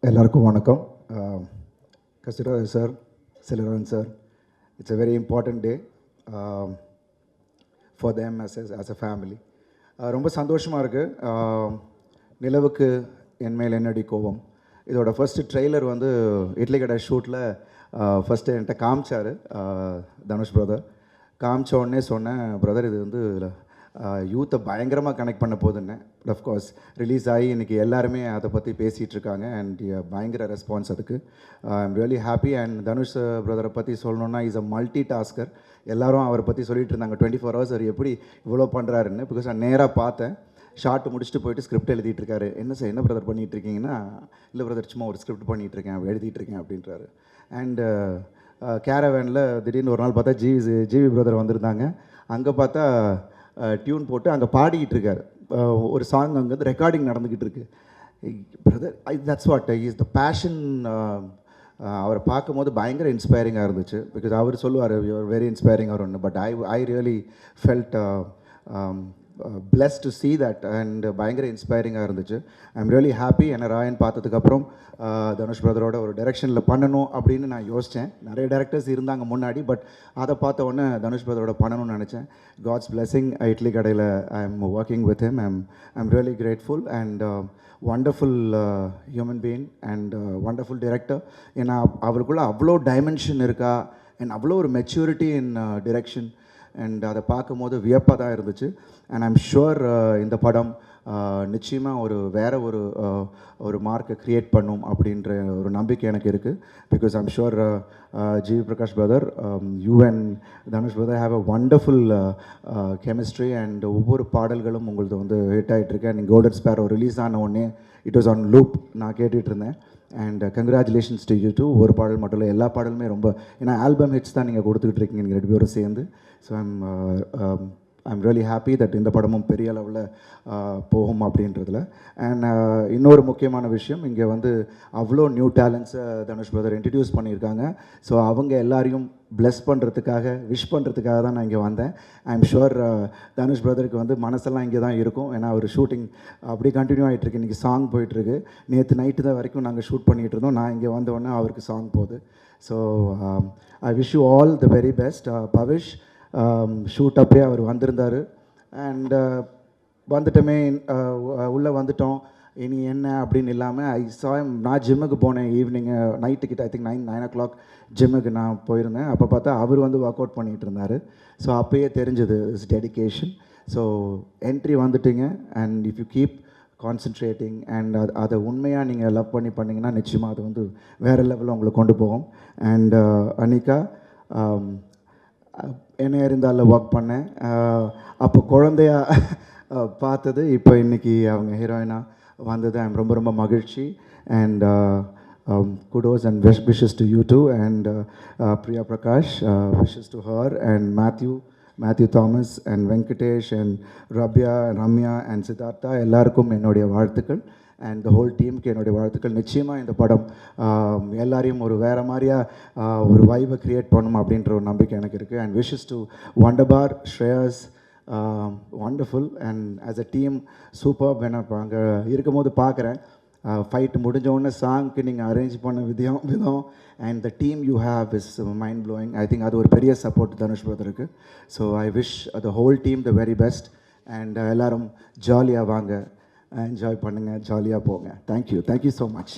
எல்லாருக்கும் வணக்கம். Kasturi sir, Selvarajan sir, it's a very important day for them as a family. ரொம்ப சந்தோஷமாக இருக்குது. நிலவுக்கு என் மேல் என்னடி கோபம் இதோட ஃபஸ்ட்டு ட்ரெய்லர் வந்து இட்லி கடை ஷூட்டில் ஃபஸ்ட்டு என்கிட்ட காமிச்சார் தனுஷ் பிரதர். காமிச்ச உடனே சொன்னேன், பிரதர் இது வந்து யூத்தை பயங்கரமாக கனெக்ட் பண்ண போகுதுன்னு. அஃப்கோர்ஸ் ரிலீஸ் ஆகி இன்றைக்கி எல்லாருமே அதை பற்றி பேசிகிட்டு இருக்காங்க அண்ட் பயங்கர ரெஸ்பான்ஸ் அதுக்கு. I am really happy. And Dhanush பிரதரை பற்றி சொல்லணுன்னா இஸ் அ மல்டி டாஸ்கர். எல்லோரும் அவரை பற்றி சொல்லிட்டு இருந்தாங்க 24 hours அவர் எப்படி இவ்வளோ பண்ணுறாருன்னு. பிகாஸ் நான் நேராக பார்த்தேன், ஷார்ட் முடிச்சுட்டு போயிட்டு ஸ்கிரிப்ட் எழுதிட்டு இருக்காரு. என்ன சார் என்ன பிரதர் பண்ணிகிட்டு இருக்கீங்கன்னா, இல்லை பிரதர் சும்மா ஒரு ஸ்கிரிப்ட் பண்ணிகிட்ருக்கேன், எழுதிட்டு இருக்கேன் அப்படின்றாரு. அண்டு கேரவேனில் திடீர்னு ஒரு நாள் பார்த்தா ஜிவி பிரதர் வந்திருந்தாங்க. அங்கே பார்த்தா டியூன் போட்டு அங்கே பாடிக்கிட்டு இருக்கார். ஒரு சாங் அங்கே வந்து ரெக்கார்டிங் நடந்துக்கிட்டு இருக்கு. Brother that's what is the passion. அவரை பார்க்கும்போது பயங்கர இன்ஸ்பைரிங்காக இருந்துச்சு. பிகாஸ் அவர் சொல்லுவார் யூஆர் வெரி இன்ஸ்பைரிங் அவர் ஒன்று. But I really felt blessed to see that and பயங்கர இன்ஸ்பைரிங்காக இருந்துச்சு. ஐ எம் ரியலி ஹாப்பி. என்னை ராயன் பார்த்ததுக்கப்புறம் தனுஷ் பிரதரோட ஒரு டைரெக்ஷனில் பண்ணணும் அப்படின்னு நான் யோசித்தேன். நிறைய டேரக்டர்ஸ் இருந்தாங்க முன்னாடி, பட் அதை பார்த்த உடனே தனுஷ் பிரதரோட பண்ணணும்னு நினச்சேன். God's blessing. இட்லி கடையில் I am working with him. I am really grateful and wonderful human being and wonderful director. ஏன்னா அவருக்குள்ளே அவ்வளோ டைமென்ஷன் இருக்கா அண்ட் அவ்வளோ ஒரு மெச்சூரிட்டி இன் டிரெக்ஷன். அண்ட் அதை பார்க்கும்போது வியப்பாக தான் இருந்துச்சு. அண்ட் ஐம் ஷுர் இந்த படம் நிச்சயமாக வேறு ஒரு மார்க்கை க்ரியேட் பண்ணும் அப்படின்ற ஒரு நம்பிக்கை எனக்கு இருக்குது. Because I'm sure GV Prakash brother, you and Dhanush brother have a wonderful chemistry. And ஒவ்வொரு பாடல்களும் உங்களது வந்து ஹிட் ஆகிட்டுருக்கு. அண்ட் கோல்டன் ஸ்பேரோ ரிலீஸ் ஆன உடனே இட் வாஸ் ஆன் லூப், நான் கேட்டுட்டு இருந்தேன். And congratulations to you too. ஒரு பாடல் மட்டும் இல்லை, எல்லா பாடலுமே ரொம்ப, ஏன்னா ஆல்பம் ஹிட்ஸ் தான் நீங்கள் கொடுத்துக்கிட்டு இருக்கீங்க நீங்கள் 2 பேரும் சேர்ந்து. So I'm really happy that இந்த படமும் பெரிய அளவில் போகும் அப்படின்றதுல. அண்ட் இன்னொரு முக்கியமான விஷயம், இங்கே வந்து அவ்வளோ நியூ டேலண்ட்ஸை தனுஷ் பிரதர் இன்ட்ரடியூஸ் பண்ணியிருக்காங்க. ஸோ அவங்க எல்லாரையும் ப்ளெஸ் பண்ணுறதுக்காக, விஷ் பண்ணுறதுக்காக தான் நான் இங்கே வந்தேன். ஐ எம் ஷுர் தனுஷ் பிரதருக்கு வந்து மனசெல்லாம் இங்கே தான் இருக்கும். ஏன்னா ஒரு ஷூட்டிங் அப்படி கண்டினியூ ஆகிட்டுருக்கு. இன்றைக்கி சாங் போயிட்டுருக்கு. நேற்று நைட்டு தான் வரைக்கும் நாங்கள் ஷூட் பண்ணிகிட்டு இருந்தோம். நான் இங்கே வந்தோடனே அவருக்கு சாங் போகுது. So I wish you all the very best. Pavish shoot அப்பயே அவர் வந்திருந்தார். அண்ட் வந்துட்டோமே, உள்ளே வந்துட்டோம், இனி என்ன அப்படின்னு இல்லாமல் ஐ சாயம். நான் ஜிம்முக்கு போனேன் ஈவினிங்கு நைட்டுக்கிட்ட, ஐ திங்க் 9 o'clock ஜிம்முக்கு நான் போயிருந்தேன். அப்போ பார்த்தா அவர் வந்து ஒர்க் அவுட் பண்ணிகிட்டு இருந்தார். ஸோ அப்போயே தெரிஞ்சது இஸ் டெடிக்கேஷன். ஸோ என்ட்ரி வந்துட்டிங்க. And if you keep concentrating and அதை உண்மையாக நீங்கள் லவ் பண்ணி பண்ணிங்கன்னா நிச்சயமாக அது வந்து வேறு லெவலில் உங்களை கொண்டு போகும். அண்ட் அனிகா, என்ன இருந்தாலும் ஒர்க் பண்ணேன். அப்போ குழந்தையா பார்த்தது, இப்போ இன்றைக்கி அவங்க ஹீரோயினாக வந்தது. ஐம் ரொம்ப ரொம்ப மகிழ்ச்சி. And kudos and wishes to you too. And Priya Prakash, wishes to her. And Matthew Thomas and Venkatesh and Rabia and Ramya and Siddhartha, எல்லாருக்கும் என்னுடைய வாழ்த்துக்கள். அண்ட் த ஹோல் டீமுக்கு என்னுடைய வாழ்த்துக்கள். நிச்சயமாக இந்த படம் எல்லாரையும் ஒரு வேறு மாதிரியாக ஒரு வைபை க்ரியேட் பண்ணணும் அப்படின்ற ஒரு நம்பிக்கை எனக்கு இருக்குது. And wishes to Wunderbar, Shreyas, wonderful. And as a team super. வேணா அங்கே இருக்கும்போது பார்க்குறேன், ஃபைட் முடிஞ்சோடனே சாங்க்கு நீங்கள் அரேஞ்ச் பண்ண விதம் and the team you have is mind blowing. I think அது ஒரு பெரிய சப்போர்ட் தனுஷ் பிரதருக்கு. So I wish the whole team the very best. And எல்லோரும் ஜாலியாக வாங்க, என்ஜாய் பண்ணுங்கள், ஜாலியாக போங்க. Thank you so much.